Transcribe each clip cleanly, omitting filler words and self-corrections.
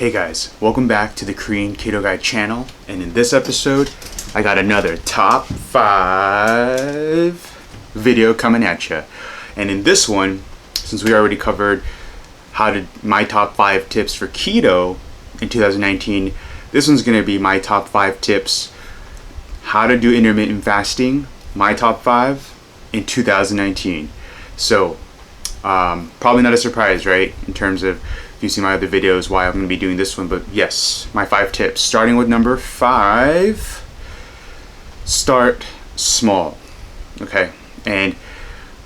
Hey guys, welcome back to the KoreanKetoGuy channel, and in this episode I got another top 5 video coming at you. And in this one, since we already covered my top 5 tips for keto in 2019, this one's going to be my top 5 tips how to do intermittent fasting, my top 5 in 2019. So probably not a surprise, right, in terms of you see my other videos why I'm going to be doing this one, but yes, my 5 tips. Starting with number 5, start small. Okay, and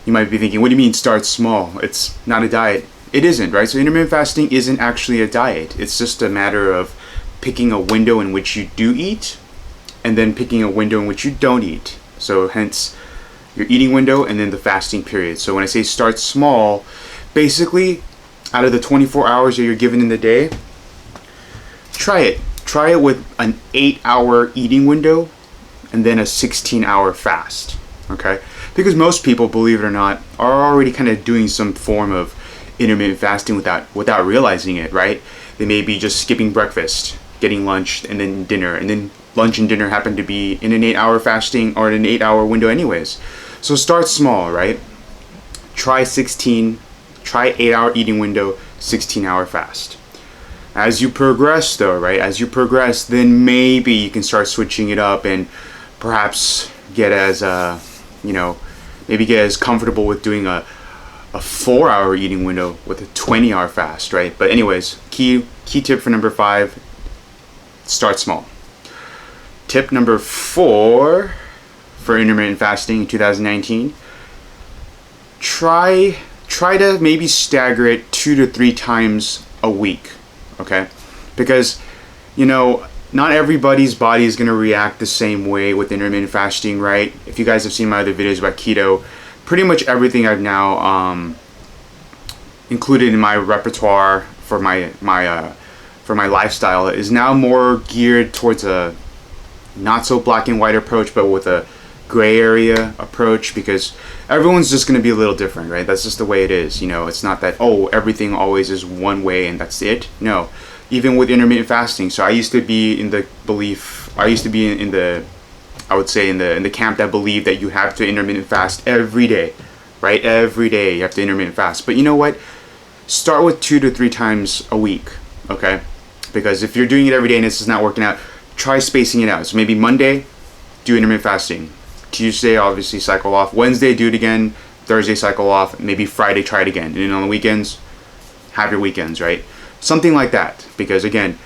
you might be thinking, what do you mean start small? It's not a diet. It isn't, right? So intermittent fasting isn't actually a diet. It's just a matter of picking a window in which you do eat and then picking a window in which you don't eat. So hence your eating window and then the fasting period. So when I say start small, basically out of the 24 hours that you're given in the day, try it with an 8-hour eating window and then a 16-hour fast. Okay, because most people, believe it or not, are already kind of doing some form of intermittent fasting without realizing it, right? They may be just skipping breakfast, getting lunch, and then dinner, and then lunch and dinner happen to be in an 8-hour fasting or an 8-hour window anyways. So start small, right? Try 8-hour eating window, 16-hour fast. As you progress though, right? As you progress, then maybe you can start switching it up and perhaps get as comfortable with doing a 4-hour eating window with a 20-hour fast, right? But anyways, key tip for number 5, start small. Tip number 4 for intermittent fasting in 2019, try to maybe stagger it 2 to 3 times a week, okay? Because, not everybody's body is going to react the same way with intermittent fasting, right? If you guys have seen my other videos about keto, pretty much everything I've now included in my repertoire for my lifestyle is now more geared towards a not so black and white approach, but with a gray area approach, because everyone's just going to be a little different, right? That's just the way it is. It's not that, everything always is one way and that's it. No, even with intermittent fasting. So I used to be in the camp that believed that you have to intermittent fast every day, right? Every day you have to intermittent fast. But you know what? Start with 2 to 3 times a week, okay? Because if you're doing it every day and this is not working out, try spacing it out. So maybe Monday, do intermittent fasting. Tuesday, obviously, cycle off. Wednesday, do it again. Thursday, cycle off. Maybe Friday, try it again. And then on the weekends, have your weekends, right? Something like that. Because again,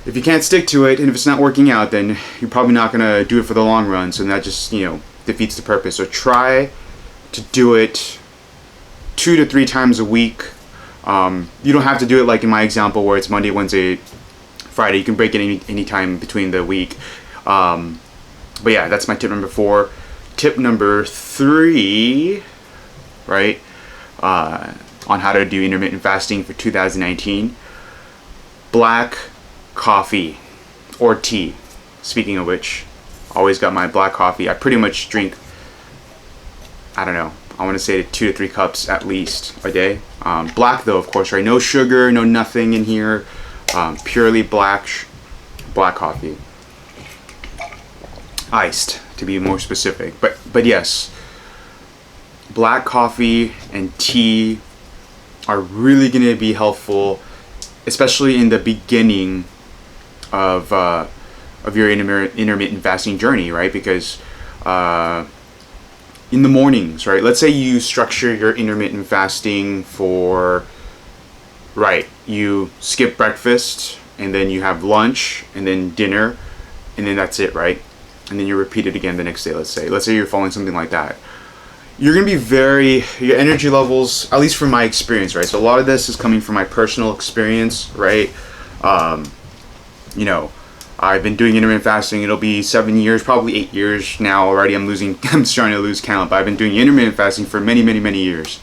if you can't stick to it and if it's not working out, then you're probably not going to do it for the long run. So that just, defeats the purpose. So try to do it 2 to 3 times a week. You don't have to do it like in my example where it's Monday, Wednesday, Friday. You can break it any time between the week. But yeah, that's my tip number 4. Tip number 3, right, on how to do intermittent fasting for 2019, black coffee or tea. Speaking of which, always got my black coffee. I pretty much drink, I want to say 2 to 3 cups at least a day. Black though, of course, right? No sugar, no nothing in here. Purely black coffee. Iced, to be more specific. But yes, black coffee and tea are really going to be helpful, especially in the beginning of your intermittent fasting journey, right? Because in the mornings, right? Let's say you structure your intermittent fasting for, right, you skip breakfast and then you have lunch and then dinner and then that's it, right? And then you repeat it again the next day, let's say you're following something like that. You're going to be your energy levels, at least from my experience, right? So a lot of this is coming from my personal experience, right? I've been doing intermittent fasting. It'll be 7 years, probably 8 years now already. I'm starting to lose count, but I've been doing intermittent fasting for many, many, many years.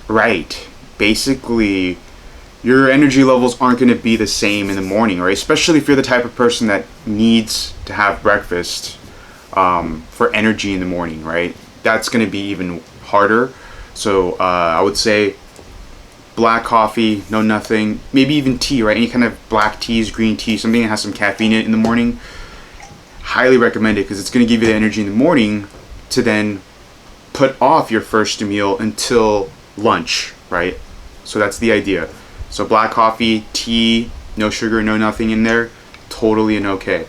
Right, basically, your energy levels aren't going to be the same in the morning, right? Especially if you're the type of person that needs to have breakfast for energy in the morning, right? That's going to be even harder. So I would say black coffee, no nothing, maybe even tea, right? Any kind of black teas, green tea, something that has some caffeine in it in the morning. Highly recommend it because it's going to give you the energy in the morning to then put off your first meal until lunch, right? So that's the idea. So black coffee, tea, no sugar, no nothing in there, totally an okay.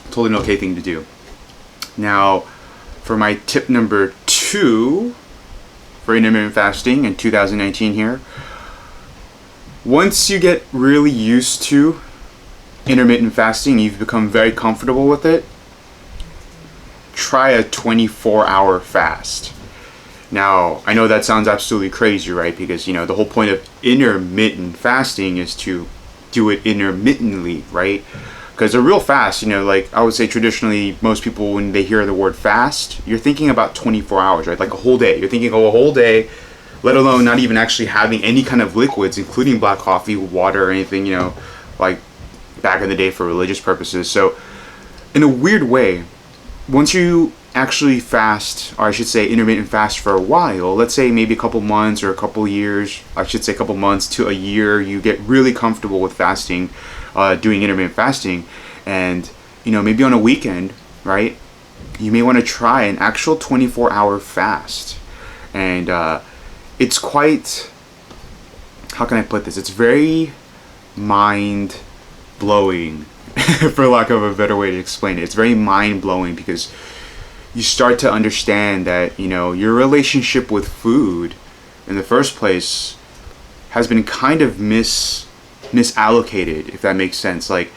Totally an okay thing to do. Now, for my tip number 2 for intermittent fasting in 2019 here, once you get really used to intermittent fasting, you've become very comfortable with it, try a 24-hour fast. Now, I know that sounds absolutely crazy, right? Because, the whole point of intermittent fasting is to do it intermittently, right? Because a real fast, like I would say traditionally, most people, when they hear the word fast, you're thinking about 24 hours, right? Like a whole day. You're thinking, a whole day, let alone not even actually having any kind of liquids, including black coffee, water, or anything, like back in the day for religious purposes. So, in a weird way, once you actually fast, or I should say intermittent fast for a while, let's say maybe a couple months or a couple years, I should say a couple months to a year, you get really comfortable with fasting, doing intermittent fasting, and maybe on a weekend, right, you may want to try an actual 24-hour fast. And it's quite, how can I put this, it's very mind blowing for lack of a better way to explain it. It's very mind blowing because you start to understand that your relationship with food in the first place has been kind of misallocated, if that makes sense. Like,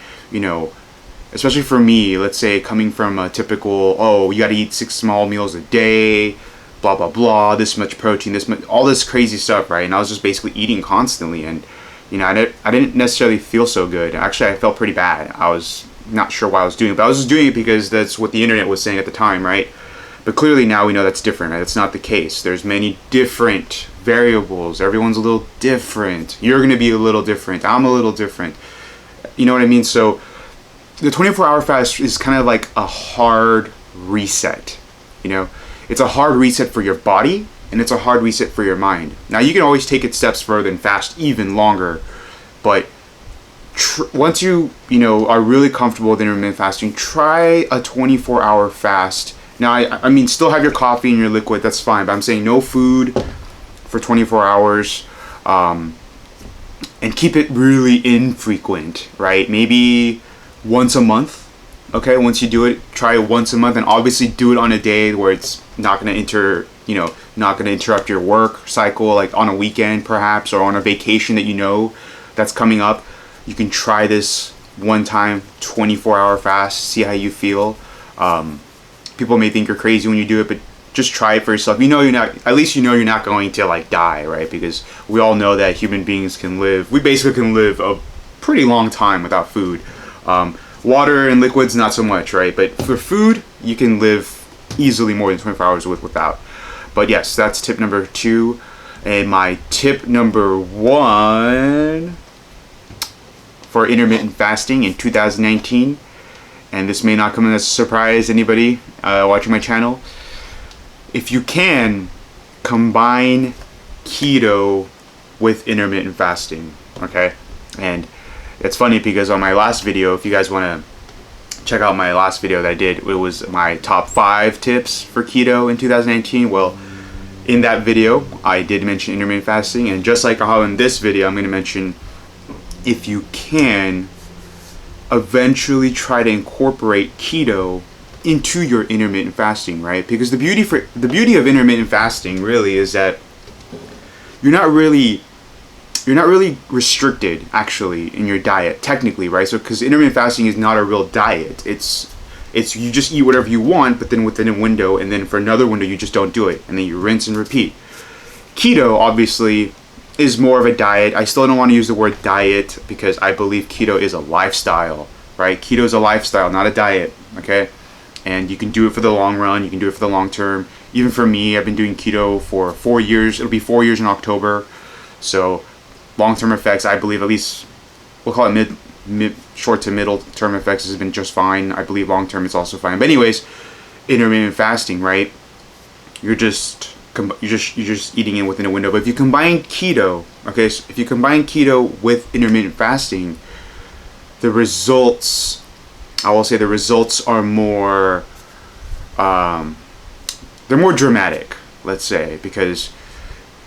especially for me, let's say coming from a typical, you got to eat 6 small meals a day, blah blah blah, this much protein, this much, all this crazy stuff, right? And I was just basically eating constantly, and I didn't necessarily feel so good. Actually, I felt pretty bad. I was not sure why I was doing it, but I was just doing it because that's what the internet was saying at the time, right? But clearly now we know that's different, right? That's not the case. There's many different variables. Everyone's a little different. You're going to be a little different. I'm a little different. You know what I mean? So the 24-hour fast is kind of like a hard reset. It's a hard reset for your body, and it's a hard reset for your mind. Now, you can always take it steps further and fast even longer, but once you are really comfortable with intermittent fasting, try a 24-hour fast. Now, I mean, still have your coffee and your liquid, that's fine, but I'm saying no food for 24 hours, and keep it really infrequent, right? Maybe once a month. Okay, once you do it, try it once a month, and obviously do it on a day where it's not going to not going to interrupt your work cycle, like on a weekend perhaps, or on a vacation that that's coming up. You can try this one time 24-hour fast, see how you feel. People may think you're crazy when you do it, but just try it for yourself. You're not, at least you're not going to like die, right? Because we all know that human beings we basically can live a pretty long time without food. Water and liquids, not so much, right? But for food, you can live easily more than 24 hours without. But yes, that's tip number 2. And my tip number 1 for intermittent fasting in 2019, and this may not come as a surprise to anybody watching my channel, if you can, combine keto with intermittent fasting, okay? And it's funny because on my last video, if you guys want to check out my last video that I did, it was my top 5 tips for keto in 2019. Well, in that video, I did mention intermittent fasting, and just like how in this video, I'm going to mention, if you can, eventually try to incorporate keto into your intermittent fasting, right? Because the beauty of intermittent fasting really is that you're not really restricted actually in your diet technically, right? So because intermittent fasting is not a real diet, it's you just eat whatever you want, but then within a window, and then for another window you just don't do it, and then you rinse and repeat. Keto obviously is more of a diet. I still don't want to use the word diet because I believe keto is a lifestyle, right? Keto is a lifestyle, not a diet, okay? And you can do it for the long run, you can do it for the long term. Even for me, I've been doing keto for 4 years. It'll be 4 years in October. So long-term effects, I believe, at least we'll call it short to middle term effects, has been just fine. I believe long-term is also fine. But anyways, intermittent fasting, right? You're just you're just eating it within a window. But if you combine keto, okay, so if you combine keto with intermittent fasting, the results, I will say the results are more, they're more dramatic, let's say, because,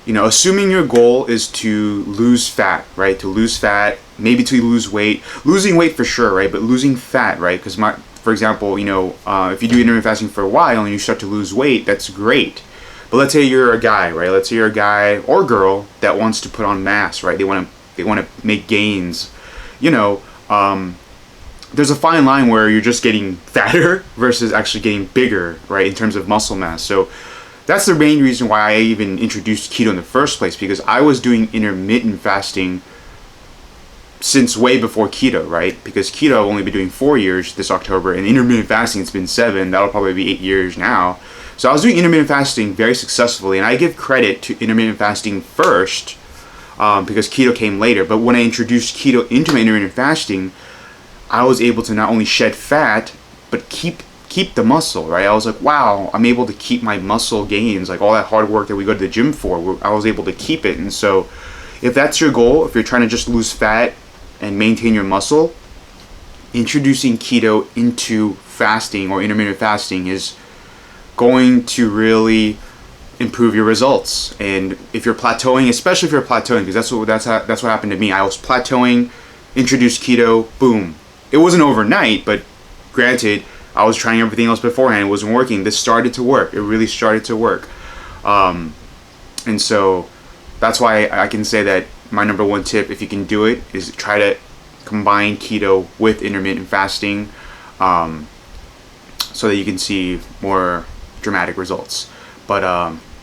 you know, assuming your goal is to lose fat, right? To lose fat, maybe to lose weight, losing weight for sure, right? But losing fat, right? Because for example, you know, if you do intermittent fasting for a while and you start to lose weight, that's great. But let's say you're a guy, right? Let's say you're a guy or girl that wants to put on mass, right? They want to make gains. You know, there's a fine line where you're just getting fatter versus actually getting bigger, right? In terms of muscle mass. So that's the main reason why I even introduced keto in the first place, because I was doing intermittent fasting since way before keto, right? Because keto I've only been doing 4 years this October, and intermittent fasting it's been 7. That'll probably be 8 years now. So I was doing intermittent fasting very successfully, and I give credit to intermittent fasting first because keto came later. But when I introduced keto into my intermittent fasting, I was able to not only shed fat but keep the muscle, right? I was like, wow, I'm able to keep my muscle gains, like all that hard work that we go to the gym for, I was able to keep it. And so if that's your goal, if you're trying to just lose fat and maintain your muscle, introducing keto into fasting or intermittent fasting is going to really improve your results. And if you're plateauing, especially if you're plateauing, because that's what happened to me. I was plateauing, introduced keto, boom. It wasn't overnight, but granted, I was trying everything else beforehand. It wasn't working. This started to work. It really started to work. And so that's why I can say that my number one tip, if you can do it, is try to combine keto with intermittent fasting so that you can see more dramatic results. But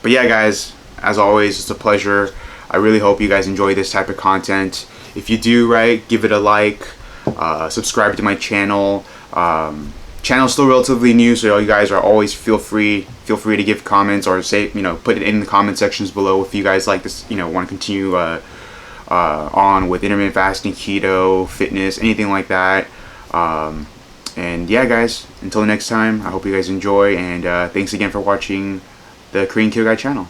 yeah, guys, as always, it's a pleasure. I really hope you guys enjoy this type of content. If you do, right, give it a like, subscribe to my channel. Channel's still relatively new, so you guys are always feel free to give comments or say, you know, put it in the comment sections below if you guys like this, you know, want to continue on with intermittent fasting, keto, fitness, anything like that. And yeah, guys, until next time, I hope you guys enjoy, and thanks again for watching the KoreanKetoGuy channel.